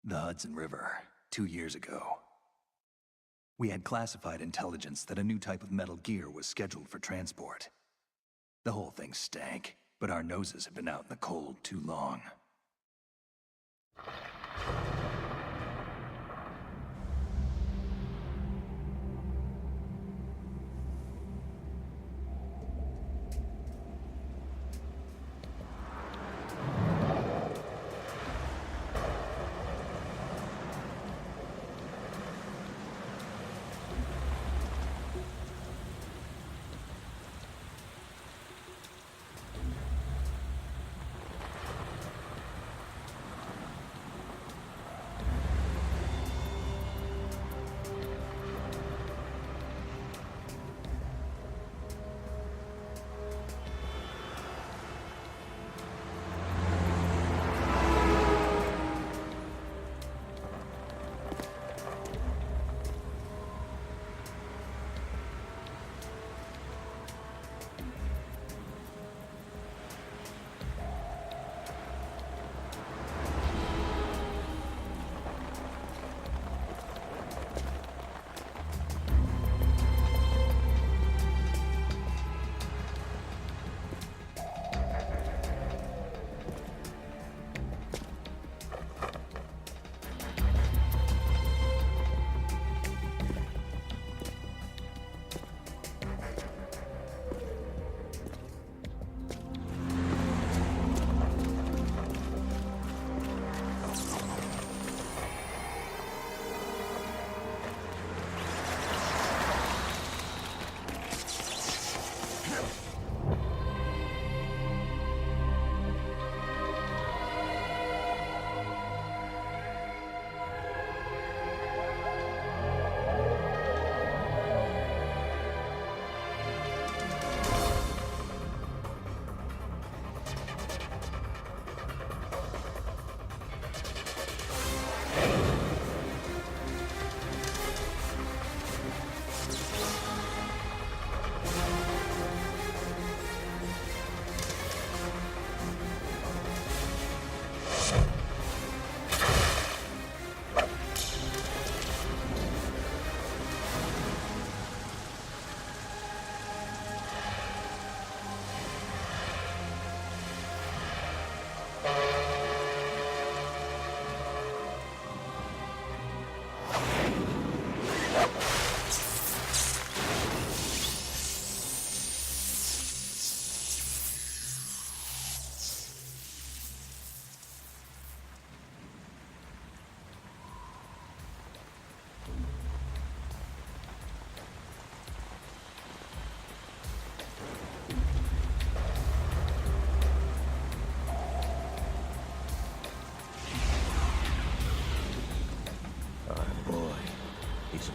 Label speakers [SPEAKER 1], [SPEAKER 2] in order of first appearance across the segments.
[SPEAKER 1] The Hudson River, 2 years ago. We had classified intelligence that a new type of metal gear was scheduled for transport. The whole thing stank, but our noses had been out in the cold too long.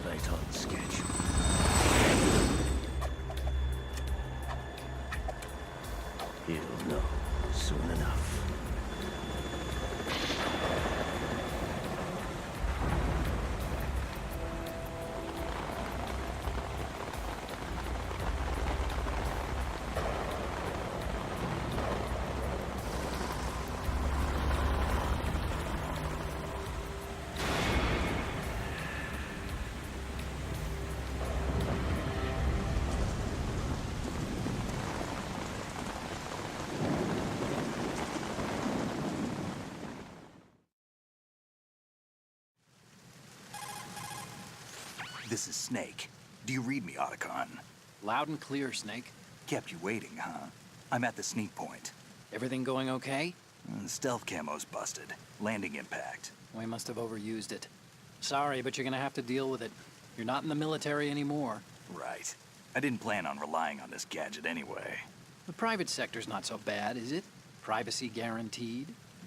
[SPEAKER 2] Right on schedule. He'll know soon enough.
[SPEAKER 1] This is Snake. Do you read me, Otacon?
[SPEAKER 3] Loud and clear, Snake.
[SPEAKER 1] Kept you waiting, huh? I'm at the sneak point.
[SPEAKER 3] Everything going okay?
[SPEAKER 1] The stealth camo's busted. Landing impact.
[SPEAKER 3] We must have overused it. Sorry, but you're gonna have to deal with it. You're not in the military anymore.
[SPEAKER 1] Right. I didn't plan on relying on this gadget anyway.
[SPEAKER 3] The private sector's not so bad, is it? Privacy guaranteed?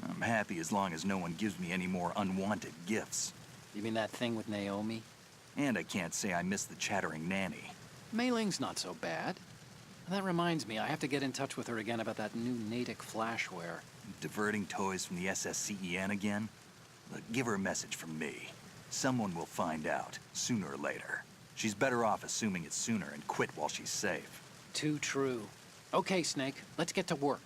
[SPEAKER 1] I'm happy as long as no one gives me any more unwanted gifts.
[SPEAKER 3] You mean that thing with Naomi?
[SPEAKER 1] And I can't say I miss the chattering nanny.
[SPEAKER 3] Mei Ling's not so bad. That reminds me, I have to get in touch with her again about that new Natick flashware.
[SPEAKER 1] Diverting toys from the SSCEN again? Look, give her a message from me. Someone will find out, sooner or later. She's better off assuming it sooner and quit while she's safe.
[SPEAKER 3] Too true. Okay, Snake, let's get to work.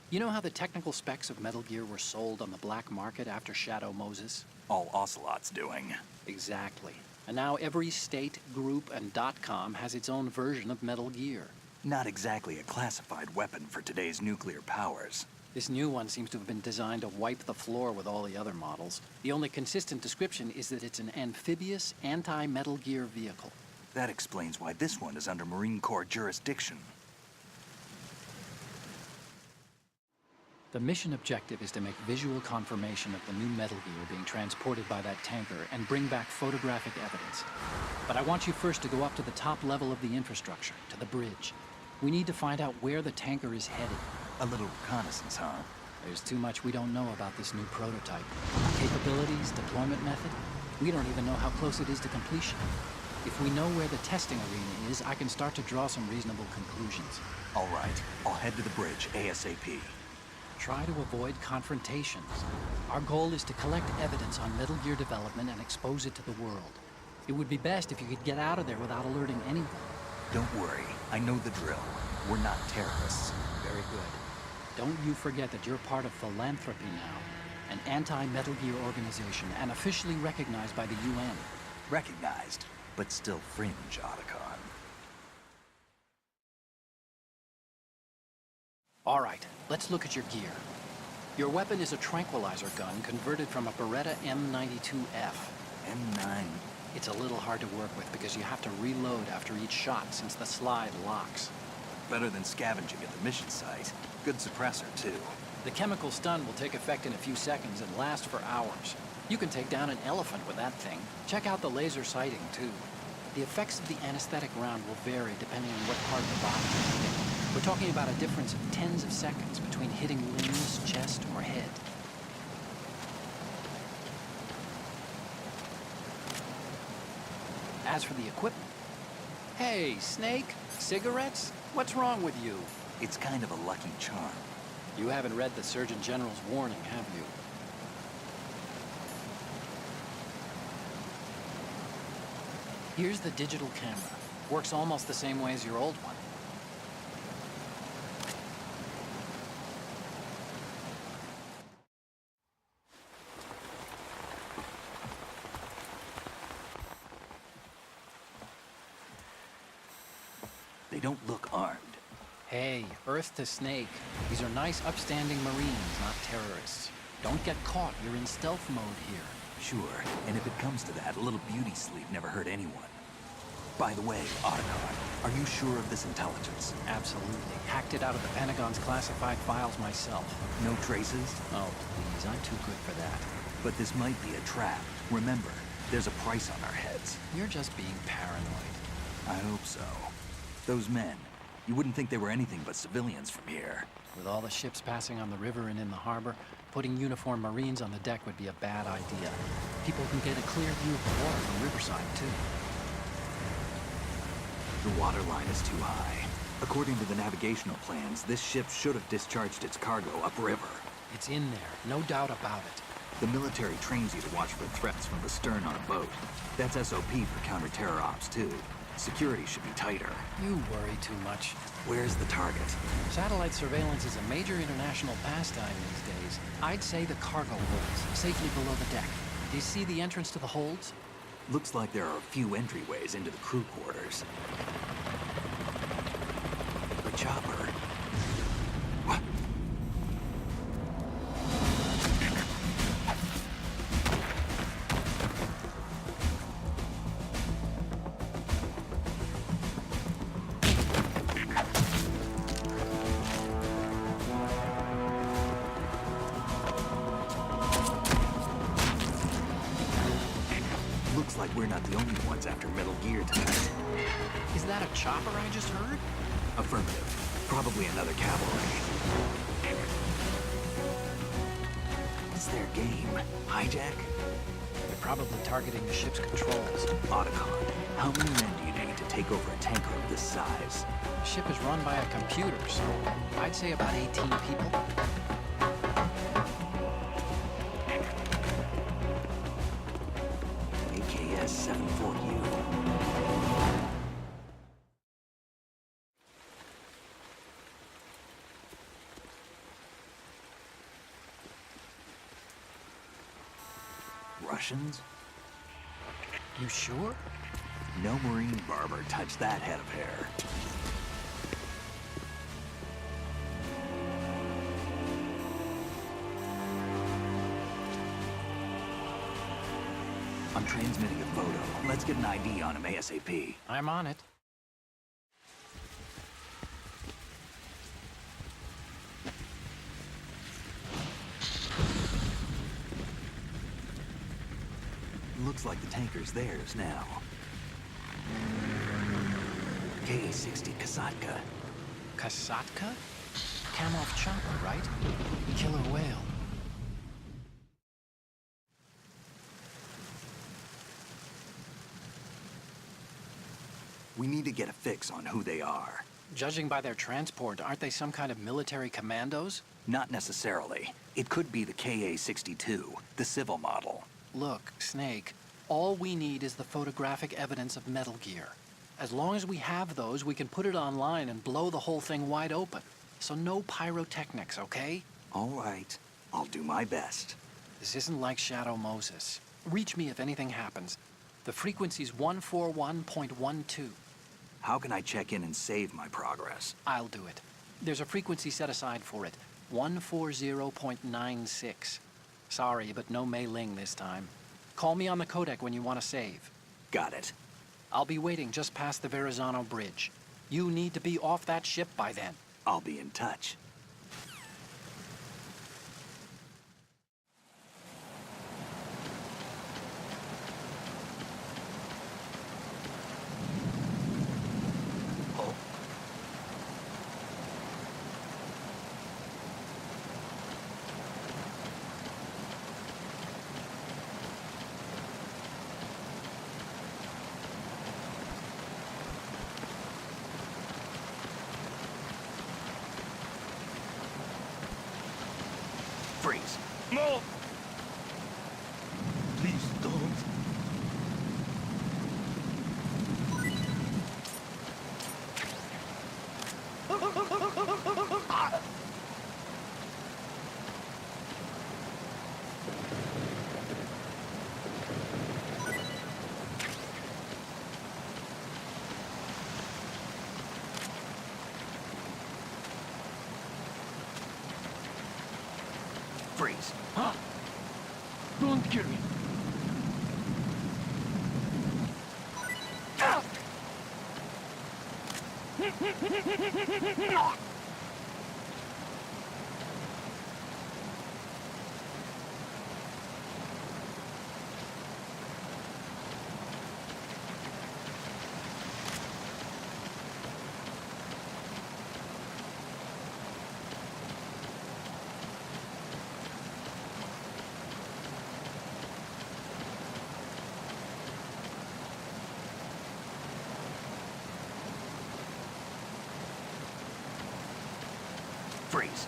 [SPEAKER 3] You know how the technical specs of Metal Gear were sold on the black market after Shadow Moses?
[SPEAKER 1] All Ocelot's doing.
[SPEAKER 3] Exactly. And now every state, group, and .com has its own version of Metal Gear.
[SPEAKER 1] Not exactly a classified weapon for today's nuclear powers.
[SPEAKER 3] This new one seems to have been designed to wipe the floor with all the other models. The only consistent description is that it's an amphibious, anti-Metal Gear vehicle.
[SPEAKER 1] That explains why this one is under Marine Corps jurisdiction.
[SPEAKER 3] The mission objective is to make visual confirmation of the new Metal Gear being transported by that tanker and bring back photographic evidence. But I want you first to go up to the top level of the infrastructure, to the bridge. We need to find out where the tanker is headed.
[SPEAKER 1] A little reconnaissance, huh?
[SPEAKER 3] There's too much we don't know about this new prototype. Capabilities, deployment method. We don't even know how close it is to completion. If we know where the testing arena is, I can start to draw some reasonable conclusions.
[SPEAKER 1] All right, I'll head to the bridge ASAP.
[SPEAKER 3] Try to avoid confrontations. Our goal is to collect evidence on Metal Gear development and expose it to the world. It would be best if you could get out of there without alerting anyone.
[SPEAKER 1] Don't worry, I know the drill. We're not terrorists.
[SPEAKER 3] Very good. Don't you forget that you're part of Philanthropy now, an anti-Metal Gear organization and officially recognized by the UN.
[SPEAKER 1] Recognized, but still fringe, Otacon.
[SPEAKER 3] All right, let's look at your gear. Your weapon is a tranquilizer gun converted from a Beretta M92F.
[SPEAKER 1] M9.
[SPEAKER 3] It's a little hard to work with because you have to reload after each shot since the slide locks.
[SPEAKER 1] Better than scavenging at the mission site. Good suppressor, too.
[SPEAKER 3] The chemical stun will take effect in a few seconds and last for hours. You can take down an elephant with that thing. Check out the laser sighting, too. The effects of the anesthetic round will vary depending on what part of the body you're hitting. We're talking about a difference of tens of seconds between hitting limbs, chest, or head. As for the equipment... Hey, Snake, cigarettes? What's wrong with you?
[SPEAKER 1] It's kind of a lucky charm.
[SPEAKER 3] You haven't read the Surgeon General's warning, have you? Here's the digital camera. Works almost the same way as your old one.
[SPEAKER 1] They don't look armed.
[SPEAKER 3] Hey, Earth to Snake. These are nice, upstanding Marines, not terrorists. Don't get caught. You're in stealth mode here.
[SPEAKER 1] Sure, and if it comes to that, a little beauty sleep never hurt anyone. By the way, Otacon, are you sure of this intelligence?
[SPEAKER 3] Absolutely. Hacked it out of the Pentagon's classified files myself.
[SPEAKER 1] No traces?
[SPEAKER 3] Oh, please, I'm too good for that.
[SPEAKER 1] But this might be a trap. Remember, there's a price on our heads.
[SPEAKER 3] You're just being paranoid.
[SPEAKER 1] I hope so. Those men, you wouldn't think they were anything but civilians from here.
[SPEAKER 3] With all the ships passing on the river and in the harbor, putting uniformed Marines on the deck would be a bad idea. People can get a clear view of the water from Riverside, too.
[SPEAKER 1] The water line is too high. According to the navigational plans, this ship should have discharged its cargo upriver.
[SPEAKER 3] It's in there, no doubt about it.
[SPEAKER 1] The military trains you to watch for threats from the stern on a boat. That's SOP for counter-terror ops, too. Security should be tighter.
[SPEAKER 3] You worry too much.
[SPEAKER 1] Where's the target?
[SPEAKER 3] Satellite surveillance is a major international pastime these days. I'd say the cargo holds, safely below the deck. Do you see the entrance to the holds?
[SPEAKER 1] Looks like there are a few entryways into the crew quarters. The chopper. What? Looks like we're not the only ones after Metal Gear tonight.
[SPEAKER 3] Is that a chopper I just heard?
[SPEAKER 1] Affirmative. Probably another cavalry. What's their game? Hijack?
[SPEAKER 3] They're probably targeting the ship's controls.
[SPEAKER 1] Otacon, how many men do you need to take over a tanker of this size?
[SPEAKER 3] The ship is run by a computer, so I'd say about 18 people.
[SPEAKER 1] AKS 74U. Russians?
[SPEAKER 3] You sure?
[SPEAKER 1] No Marine barber touched that head of hair. I'm transmitting a photo. Let's get an ID on him ASAP.
[SPEAKER 3] I'm on it.
[SPEAKER 1] Looks like the tanker's theirs now. KA-60 Kasatka.
[SPEAKER 3] Kasatka? Kamov chopper, right? Killer whale.
[SPEAKER 1] We need to get a fix on who they are.
[SPEAKER 3] Judging by their transport, aren't they some kind of military commandos?
[SPEAKER 1] Not necessarily. It could be the KA-62, the civil model.
[SPEAKER 3] Look, Snake, all we need is the photographic evidence of Metal Gear. As long as we have those, we can put it online and blow the whole thing wide open. So no pyrotechnics, okay?
[SPEAKER 1] All right. I'll do my best.
[SPEAKER 3] This isn't like Shadow Moses. Reach me if anything happens. The frequency's 141.12.
[SPEAKER 1] How can I check in and save my progress?
[SPEAKER 3] I'll do it. There's a frequency set aside for it. 140.96. Sorry, but no Mei Ling this time. Call me on the codec when you want to save.
[SPEAKER 1] Got it.
[SPEAKER 3] I'll be waiting just past the Verrazano Bridge. You need to be off that ship by then.
[SPEAKER 1] I'll be in touch. Freeze.
[SPEAKER 2] No! Please don't.
[SPEAKER 1] Freeze.
[SPEAKER 2] Huh? Don't kill me.
[SPEAKER 1] Freeze.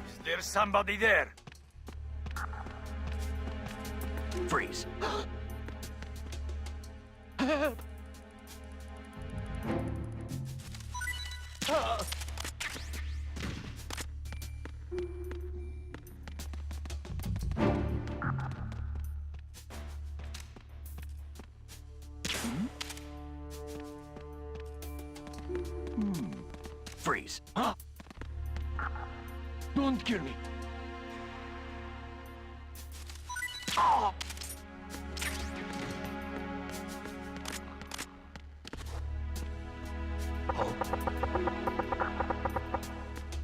[SPEAKER 2] Is there somebody there?
[SPEAKER 1] Freeze. Freeze.
[SPEAKER 2] Don't kill me.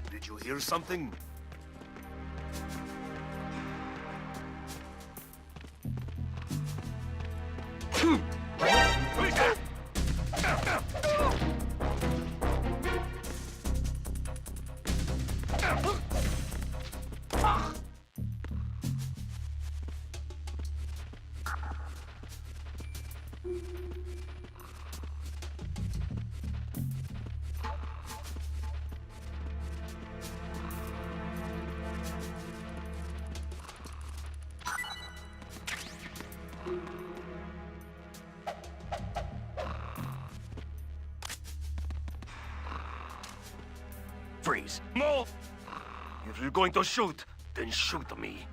[SPEAKER 4] Did you hear something?
[SPEAKER 1] Freeze.
[SPEAKER 4] No! If you're going to shoot, then shoot me.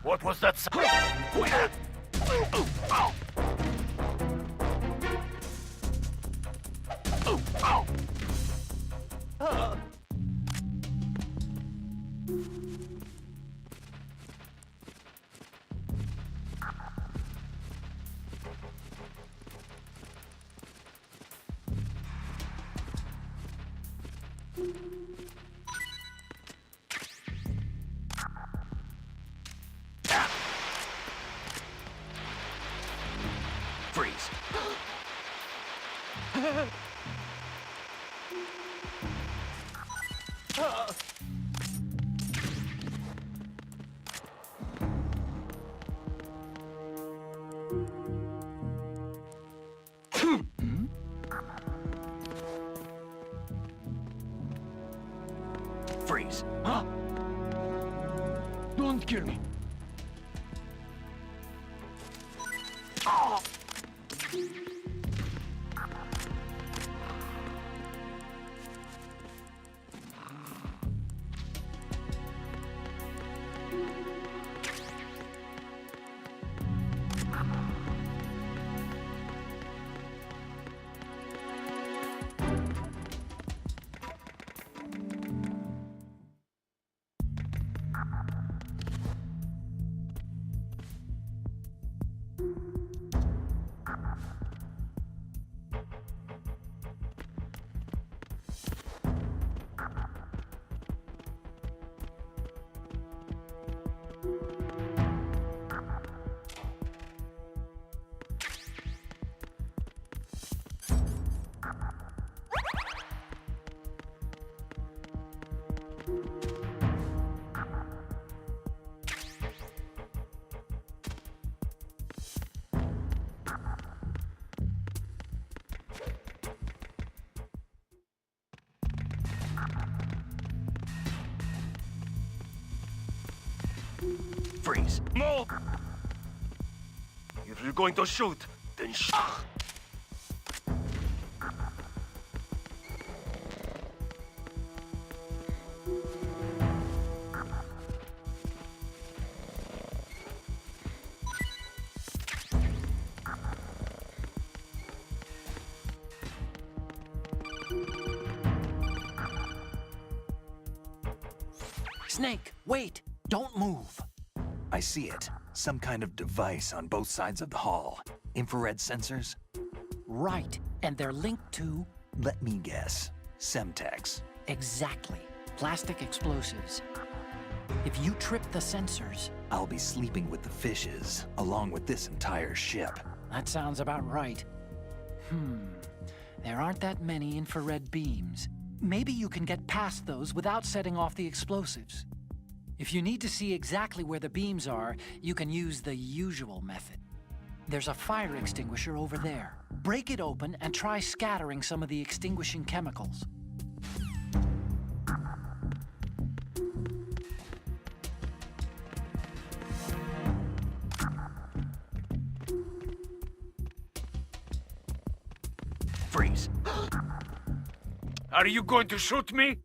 [SPEAKER 4] What was that sound?
[SPEAKER 1] Freeze. Freeze.
[SPEAKER 2] Don't kill me.
[SPEAKER 1] Freeze.
[SPEAKER 4] No! If you're going to shoot, then shoot.
[SPEAKER 3] Snake, wait! Don't move!
[SPEAKER 1] I see it. Some kind of device on both sides of the hall. Infrared sensors?
[SPEAKER 3] Right, and they're linked to...
[SPEAKER 1] Let me guess. Semtex.
[SPEAKER 3] Exactly. Plastic explosives. If you trip the sensors...
[SPEAKER 1] I'll be sleeping with the fishes, along with this entire ship.
[SPEAKER 3] That sounds about right. There aren't that many infrared beams. Maybe you can get past those without setting off the explosives. If you need to see exactly where the beams are, you can use the usual method. There's a fire extinguisher over there. Break it open and try scattering some of the extinguishing chemicals.
[SPEAKER 1] Freeze.
[SPEAKER 2] Are you going to shoot me?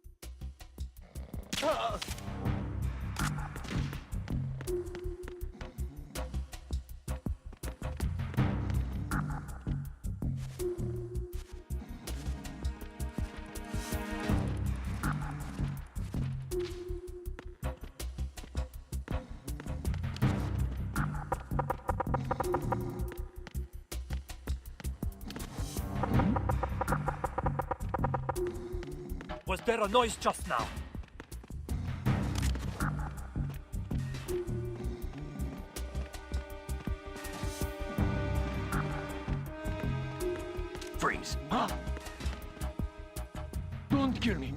[SPEAKER 5] Was there a noise just now?
[SPEAKER 1] Freeze.
[SPEAKER 2] Don't kill me.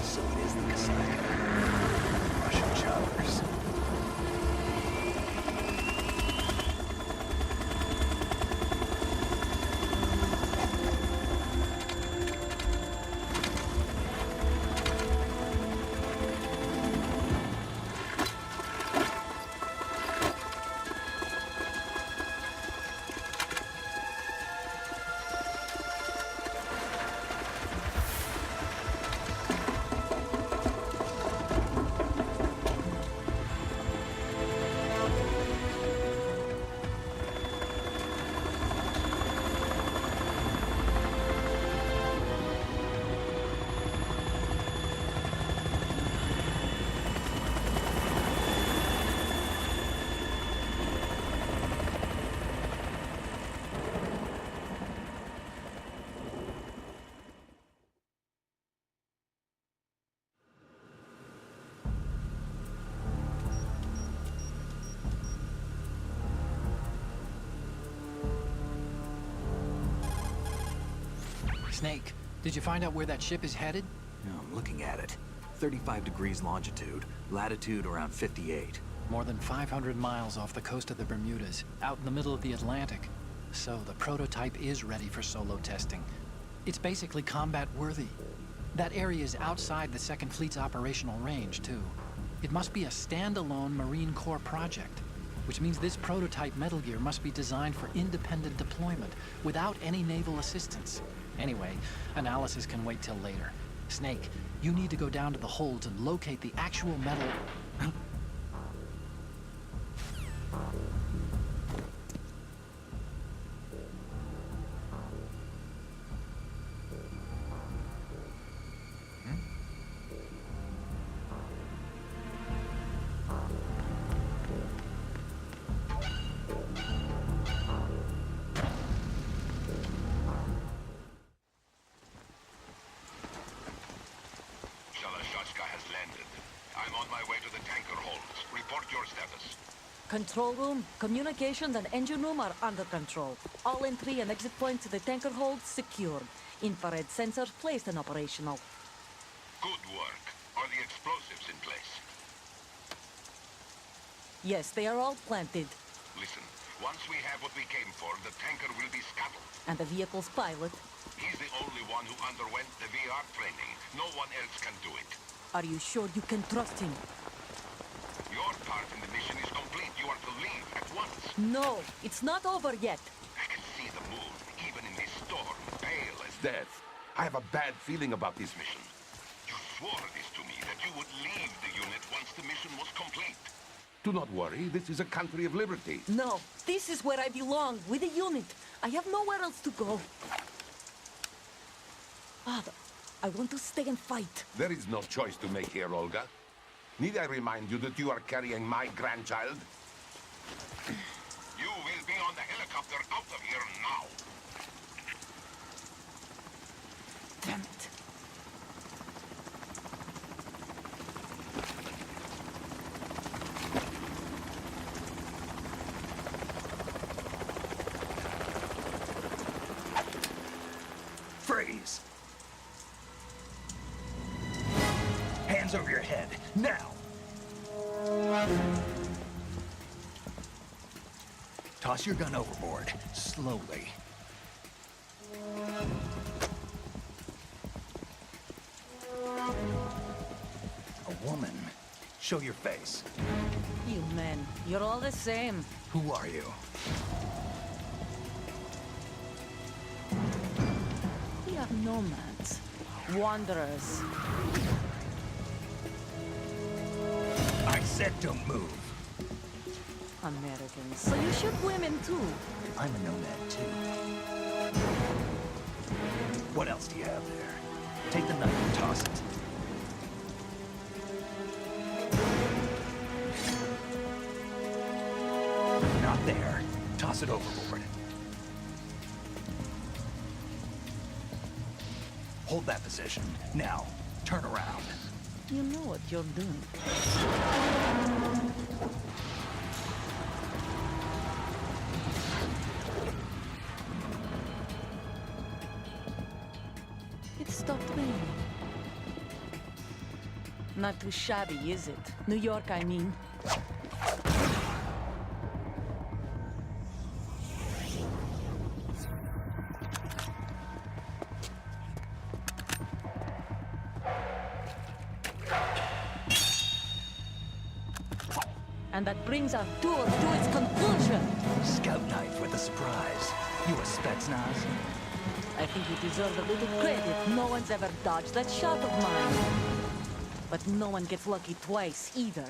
[SPEAKER 1] So it is the Kasaka. Russian choppers.
[SPEAKER 3] Snake, did you find out where that ship is headed?
[SPEAKER 1] Yeah, I'm looking at it. 35 degrees longitude, latitude around 58.
[SPEAKER 3] More than 500 miles off the coast of the Bermudas, out in the middle of the Atlantic. So the prototype is ready for solo testing. It's basically combat-worthy. That area is outside the Second Fleet's operational range, too. It must be a standalone Marine Corps project, which means this prototype Metal Gear must be designed for independent deployment, without any naval assistance. Anyway, analysis can wait till later. Snake, you need to go down to the holds and locate the actual metal...
[SPEAKER 6] I'm on my way to the tanker holds. Report your status.
[SPEAKER 7] Control room, communications, and engine room are under control. All entry and exit points to the tanker hold secured. Infrared sensors placed and operational.
[SPEAKER 6] Good work. Are the explosives in place?
[SPEAKER 7] Yes, they are all planted.
[SPEAKER 6] Listen, once we have what we came for, the tanker will be scuttled.
[SPEAKER 7] And the vehicle's pilot.
[SPEAKER 6] He's the only one who underwent the VR training. No one else can do it.
[SPEAKER 7] Are you sure you can trust him?
[SPEAKER 6] Your part in the mission is complete. You are to leave at once.
[SPEAKER 7] No, it's not over yet.
[SPEAKER 6] I can see the moon, even in this storm, pale as death. I have a bad feeling about this mission. You swore this to me, that you would leave the unit once the mission was complete. Do not worry, this is a country of liberty.
[SPEAKER 7] No, this is where I belong, with the unit. I have nowhere else to go. Father, I want to stay and fight.
[SPEAKER 6] There is no choice to make here, Olga. Need I remind you that you are carrying my grandchild? You will be on the helicopter out of here now.
[SPEAKER 7] Damn it.
[SPEAKER 1] Freeze! Hands over your head, now! Toss your gun overboard, slowly. A woman. Show your face.
[SPEAKER 7] You men, you're all the same.
[SPEAKER 1] Who are you?
[SPEAKER 7] We are nomads. Wanderers.
[SPEAKER 1] I said don't move.
[SPEAKER 7] Americans. So you shoot women too.
[SPEAKER 1] I'm a nomad too. What else do you have there? Take the knife and toss it. Not there. Toss it overboard. Hold that position. Now, turn around.
[SPEAKER 7] You know what you're doing. It stopped raining. Not too shabby, is it? New York, I mean. And that brings our tour to its conclusion.
[SPEAKER 1] Scout knife with a surprise. You a Spetsnaz?
[SPEAKER 7] I think you deserve a little credit. No one's ever dodged that shot of mine. But no one gets lucky twice, either.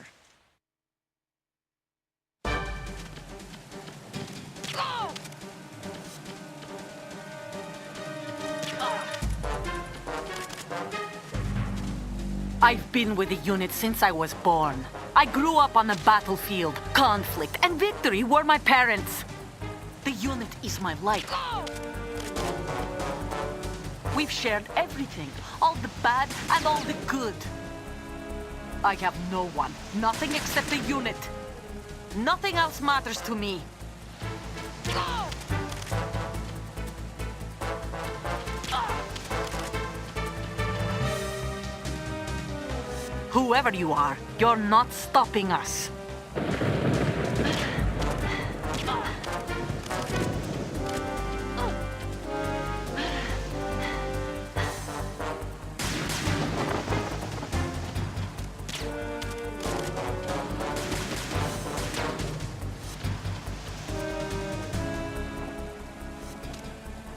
[SPEAKER 8] I've been with the unit since I was born. I grew up on the battlefield. Conflict and victory were my parents. The unit is my life. We've shared everything, all the bad and all the good. I have no one, nothing except the unit. Nothing else matters to me. Whoever you are, you're not stopping us.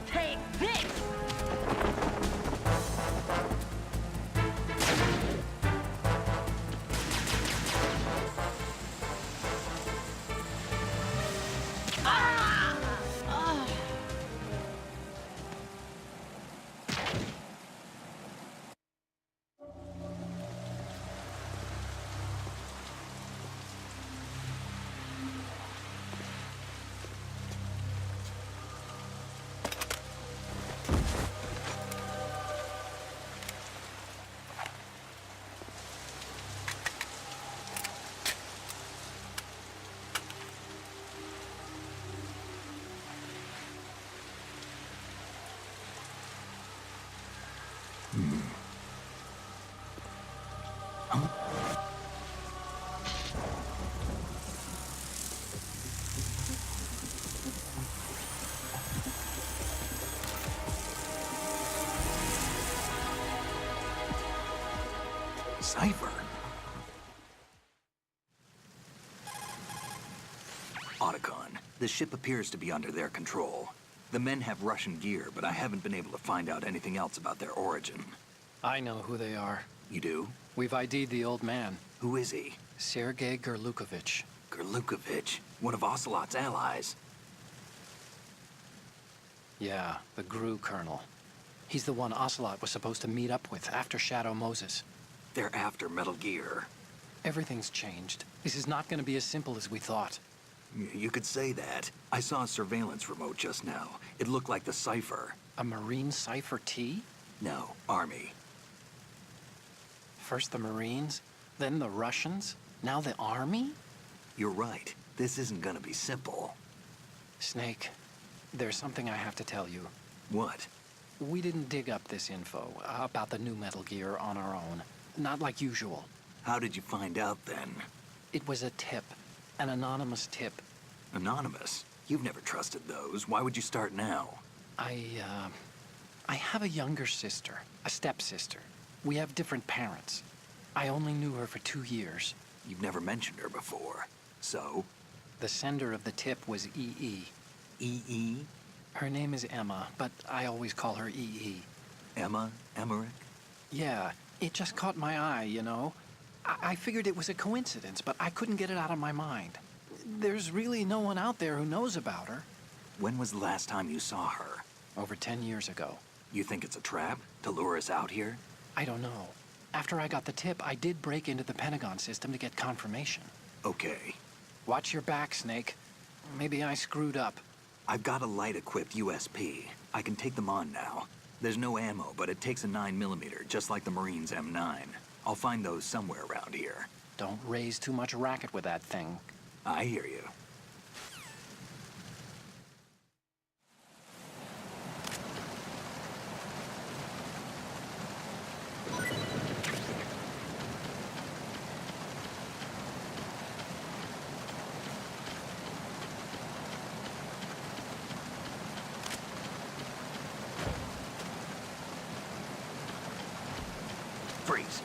[SPEAKER 8] Take this!
[SPEAKER 1] Cipher? Otacon, the ship appears to be under their control. The men have Russian gear, but I haven't been able to find out anything else about their origin.
[SPEAKER 3] I know who they are.
[SPEAKER 1] You do?
[SPEAKER 3] We've ID'd the old man,
[SPEAKER 1] Who is he?
[SPEAKER 3] Sergei Gurlukovich.
[SPEAKER 1] Gurlukovich, one of Ocelot's allies.
[SPEAKER 3] Yeah, the GRU colonel. He's the one Ocelot was supposed to meet up with after Shadow Moses.
[SPEAKER 1] They're after Metal Gear.
[SPEAKER 3] Everything's changed. This is not going to be as simple as we thought.
[SPEAKER 1] You could say that. I saw a surveillance remote just now. It looked like the Cipher.
[SPEAKER 3] A Marine Cipher T?
[SPEAKER 1] No, Army.
[SPEAKER 3] First the Marines, then the Russians, now the Army?
[SPEAKER 1] You're right. This isn't gonna be simple.
[SPEAKER 3] Snake, there's something I have to tell you.
[SPEAKER 1] What?
[SPEAKER 3] We didn't dig up this info about the new Metal Gear on our own. Not like usual.
[SPEAKER 1] How did you find out then?
[SPEAKER 3] It was a tip. An anonymous tip.
[SPEAKER 1] Anonymous? You've never trusted those. Why would you start now?
[SPEAKER 3] I have a younger sister, a stepsister. We have different parents. I only knew her for 2 years.
[SPEAKER 1] You've never mentioned her before. So?
[SPEAKER 3] The sender of the tip was EE.
[SPEAKER 1] E.E.?
[SPEAKER 3] Her name is Emma, but I always call her EE.
[SPEAKER 1] Emma? Emmerich?
[SPEAKER 3] Yeah, it just caught my eye, you know? I figured it was a coincidence, but I couldn't get it out of my mind. There's really no one out there who knows about her.
[SPEAKER 1] When was the last time you saw her?
[SPEAKER 3] Over 10 years ago.
[SPEAKER 1] You think it's a trap? To lure us out here?
[SPEAKER 3] I don't know. After I got the tip, I did break into the Pentagon system to get confirmation.
[SPEAKER 1] Okay.
[SPEAKER 3] Watch your back, Snake. Maybe I screwed up.
[SPEAKER 1] I've got a light-equipped USP. I can take them on now. There's no ammo, but it takes a 9mm, just like the Marines' M9. I'll find those somewhere around here.
[SPEAKER 3] Don't raise too much racket with that thing.
[SPEAKER 1] I hear you. Freeze.